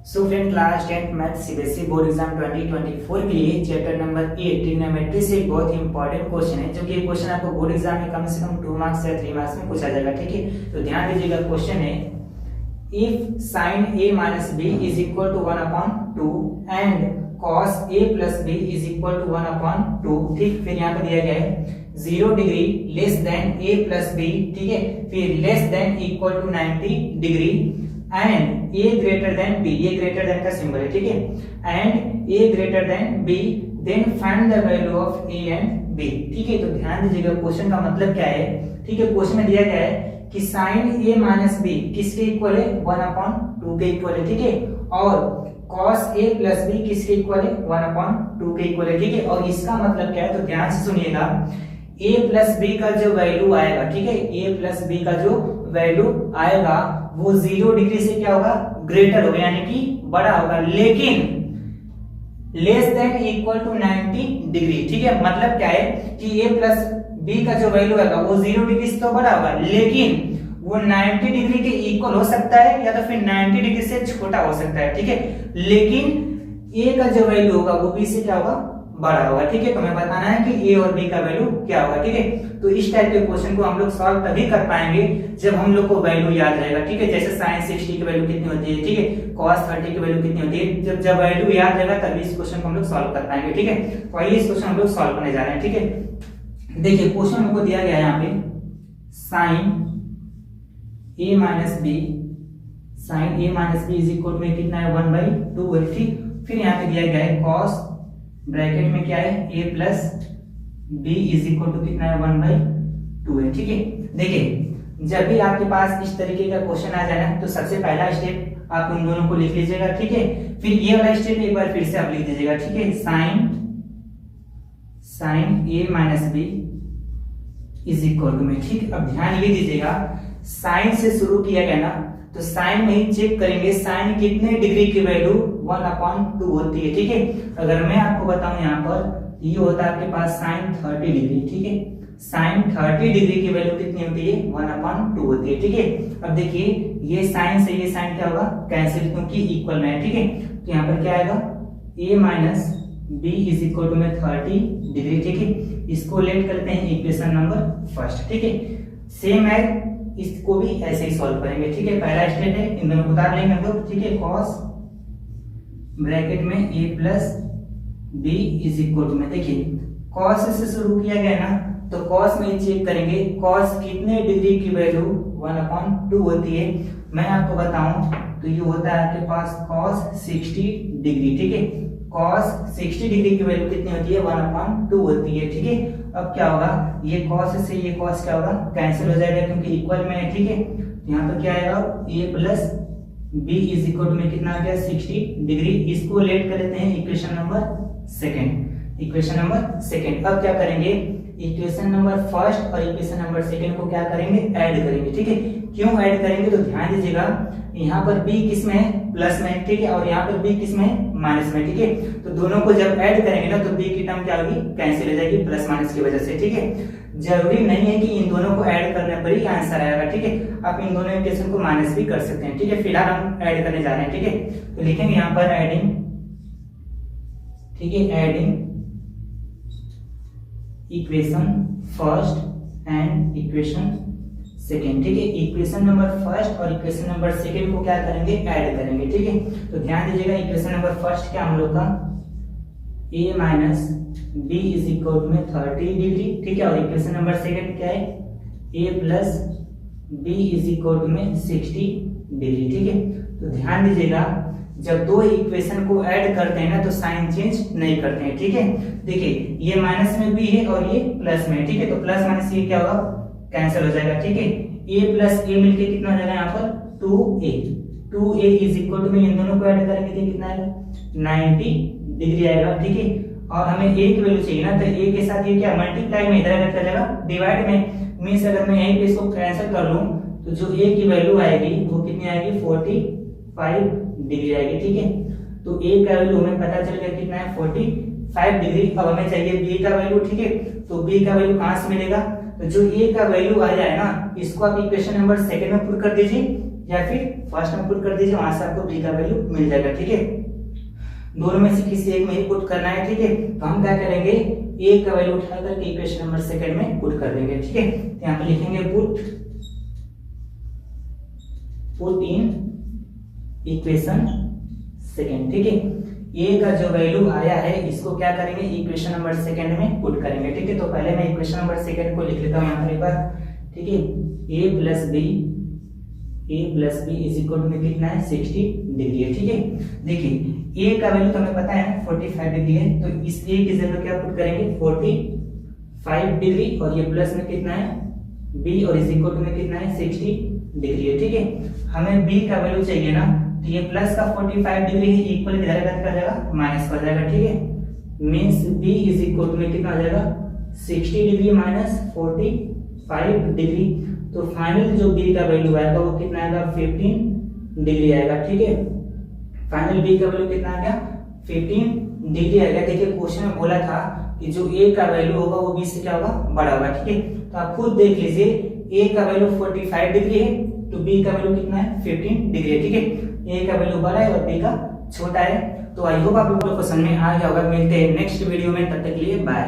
So friend, class 10th math CBSE board exam 2024 के लिए chapter number 8 trigonometry से एक बहुत ही इंपॉर्टेंट क्वेश्चन है, जो कि ये क्वेश्चन आपको बोर्ड एग्जाम में कम से कम 2 मार्क्स या 3 मार्क्स में पूछा जाएगा। ठीक है, तो ध्यान दीजिएगा। क्वेश्चन है if sin a minus b is equal to 1/2 and cos a plus b is equal to 1/2। ठीक, फिर यहाँ पर दिया गया है 0 degree less than a plus b। ठीक है, फिर less than equal to 90 degree and a greater than b, ये ग्रेटर देन का सिंबल है। ठीक है, and a greater than b, then find the value of a and b। ठीक है, तो ध्यान दीजिएगा क्वेश्चन का मतलब क्या है। ठीक है, क्वेश्चन में दिया गया है कि sin a माइनस b किसके इक्वल है, 1/2 के इक्वल है। ठीक है, और cos a प्लस b किसके इक्वल है, 1/2 के इक्वल है। ठीक है, और इसका मतलब क्या है, तो ध्यान से सुनिएगा। a प्लस b का जो वैल्यू आएगा, ठीक है, a प्लस b का जो वैल्यू आएगा वो 0 डिग्री से क्या होगा, ग्रेटर होगा, यानी कि बड़ा होगा, लेकिन less than equal to 90 degree. ठीक है, मतलब क्या है कि a प्लस b का जो वैल्यू आएगा वो 0 डिग्री से तो बड़ा होगा, लेकिन वो 90 डिग्री के इक्वल हो सकता है या तो फिर 90 डिग्री से छोटा हो सकता है। ठीक है, लेकिन a का जो वैल्यू होगा वो b से क्या होगा, बड़ा होगा। ठीक है, तो हमें बताना है कि a और b का वैल्यू क्या होगा। ठीक है, तो इस टाइप के क्वेश्चन को हम लोग सॉल्व तभी कर पाएंगे जब हम लोग को वैल्यू याद रहेगा। ठीक है, जैसे sin 60 की वैल्यू कितनी होती है, ठीक है, cos 30 की वैल्यू कितनी होती है, जब वैल्यू याद रहेगा तभी इस क्वेश्चन को हम लोग सॉल्व कर पाएंगे। ठीक है, तो आइए इस क्वेश्चन हम लोग सॉल्व करने जा रहे हैं। ठीक है, देखिए क्वेश्चन हमको दिया गया है यहाँ पे sin a minus b, sin a minus b is equal में कितना है, 1/2 है। ठीक, फिर यहाँ पे दिया गया है cos ब्रैकेट में क्या है, a plus b is equal to कितना है, 1/2 है। ठीक है, देखिए जब भी आपके पास इस तरीके का क्वेश्चन आ जाए ना, तो सबसे पहला स्टेप आप उन दोनों को लिख लीजिएगा। ठीक है, फिर ये वाला स्टेप एक बार फिर से आप लिख दीजिएगा। ठीक है, sin a minus b is equal to में। ठीक, अब ध्यान ये दीजिएगा, साइन से शुरू किया गया ना, तो साइन में ही चेक करेंगे साइन कितने डिग्री की वैल्यू 1/2 होती है। ठीक है, अगर मैं आपको बताऊं यहाँ पर ये होता है आपके पास साइन 30 डिग्री। ठीक है, साइन 30 डिग्री की वैल्यू कितनी होती है, 1/2 होती है। ठीक है, अब देखिए ये साइन से ये साइन क्या होगा, कैंसिल, क्योंकि इक्वल में है। ठीक है, तो यहाँ पर क्या आएगा, a minus b is equal to में 30 डिग्री। ठीक है, इसको लेट करते हैं इक्वेशन नंबर फर्स्ट। ठीक है, सेम है, इसको भी ऐसे ही सॉल्व करेंगे। ठीक है, पहला स्टेप है, इन दोनों को उतार लेंगे हम लोग। ठीक है, cos ब्रैकेट में a plus b is equal to में, देखिए cos से शुरू किया गया ना, तो cos में चेक करेंगे cos कितने डिग्री की वैल्यू 1/2 होती है। मैं आपको बताऊं तो ये होता है आपके पास cos 60 डिग्री। ठीक है, cos 60 डिग्री की वैल्यू कितनी होती है, 1/2 होती है। ठीक है, अब क्या होगा, ये cos से ये cos क्या होगा, कैंसिल हो जाएगा क्योंकि इक्वल में है। ठीक है, यहाँ पर क्या आएगा, a plus b is equal to में कितना आ गया, 60 डिग्री। इसको लेट कर लेते हैं equation number second. Equation number second, अब क्या करेंगे, इक्वेशन नंबर फर्स्ट और इक्वेशन नंबर सेकंड को क्या करेंगे, ऐड करेंगे। ठीक है, क्यों ऐड करेंगे, तो ध्यान दीजिएगा, यहाँ पर b किस में है, प्लस में। ठीक है, और यहाँ पर b किस में है, माइनस में। ठीक है, तो दोनों को जब ऐड करेंगे ना, तो b की टर्म क्या होगी, कैंसिल हो जाएगी प्लस माइनस की वजह से। ठीक है, जरूरी नहीं है कि इन दोनों को ऐड करने पर ही आंसर आएगा। ठीक है, आप इन दोनों इक्वेशन को माइनस भी कर सकते हैं। ठीक है, फिलहाल हम ऐड करने जा रहे हैं। ठीक है, तो लिखेंगे यहाँ पर एडिंग। ठीक है, adding equation first and equation second. ठीक है, इक्वेशन नंबर फर्स्ट और इक्वेशन नंबर सेकेंड को क्या करेंगे, ऐड करेंगे। ठीक है, तो ध्यान दीजिएगा, इक्वेशन नंबर फर्स्ट क्या हम लोग का, a minus b is equal to में 30 डिग्री। ठीक है, और इक्वेशन नंबर सेकेंड क्या है, a plus b is equal to में 60 डिग्री। ठीक है, तो ध्यान दीजिएगा, जब दो इक्वेशन को ऐड करते हैं ना, तो साइन चेंज नहीं करते हैं। ठीक है, देखिए ये माइनस में भी है और ये प्लस में है। ठीक है, तो प्लस माइनस ये क्या होगा, कैंसिल हो जाएगा। ठीक है, a प्लस a मिलके कितना हो जाएगा, यहाँ पर 2a इज इक्वल टू में इन दोनों को ऐड करेंगे तो कितना आएगा, 90 डिग्री आएगा। ठीक है, और हमें a की वैल्यू चाहिए ना, तो a के साथ ये क्या मल्टीप्लाई में इधर रखा जाएगा, डिवाइड में। मींस अगर मैं यहीं पे इसको कैंसिल कर लूं तो जो a की वैल्यू आएगी वो कितनी आएगी, 45 डिग्री आएगी। ठीक है, तो a का वैल्यू हमें पता चल गया कितना है, 45 डिग्री। अब हमें चाहिए b का वैल्यू। ठीक है, तो b का वैल्यू कहां से मिलेगा, तो जो a का वैल्यू आ जाए ना, इसको आप इक्वेशन नंबर सेकंड में पुट कर दीजिए, या फिर फर्स्ट में पुट कर दीजिए, वहां से आपको बी का वैल्यू मिल जाएगा। ठीक है, दोनों में से किसी एक में ही पुट करना है। ठीक है, तो हम क्या करेंगे, ए का वैल्यू उठा करके इक्वेशन नंबर सेकंड में पुट कर देंगे। ठीक है, तो यहाँ पे लिखेंगे पुट इन इक्वेशन सेकंड। ठीक है, ए का जो वैल्यू आया है इसको क्या करेंगे, इक्वेशन नंबर सेकंड में पुट करेंगे। ठीक है, तो पहले मैं इक्वेशन नंबर सेकंड को लिख लेता हूँ यहाँ पर एक बार। ठीक है, A plus B is equal to कितना है, 60 डिग्री है। ठीक है, देखिए ए का वैल्यू तो हमें पता है 45 डिग्री है, तो इस ए की जगह क्या पुट करेंगे, 45 डिग्री, और ये प्लस में कितना है बी, और इज इक्वल टू में कितना है 60 डिग्री है। ठीक है, हमें बी का वैल्यू चाहिए ना, तो ये प्लस का 45 डिग्री है, इक्वल किधर कर जाएगा, माइनस कर जाएगा। ठीक है, means b is equal to में कितना आ जाएगा, 60 डिग्री माइनस 45 डिग्री, तो फाइनल जो बी का वैल्यू आएगा वो कितना आएगा, 15 डिग्री आएगा। ठीक है, फाइनल बी का वैल्यू कितना आ गया, 15 डिग्री आएगा। देखिए क्वेश्चन में बोला था कि जो ए का वैल्यू होगा वो बी से क्या होगा, बड़ा होगा। ठीक है, तो आप खुद देख लीजिए, ए का वैल्यू 45 डिग्री है, तो बी का वैल्यू कितना है, 15 डिग्री है। ठीक है, ए का वैल्यू बड़ा है और बी का छोटा है। तो आई होप आप लोगों को समझ में आ गया होगा। मिलते हैं नेक्स्ट वीडियो में, तब तक के लिए बाय।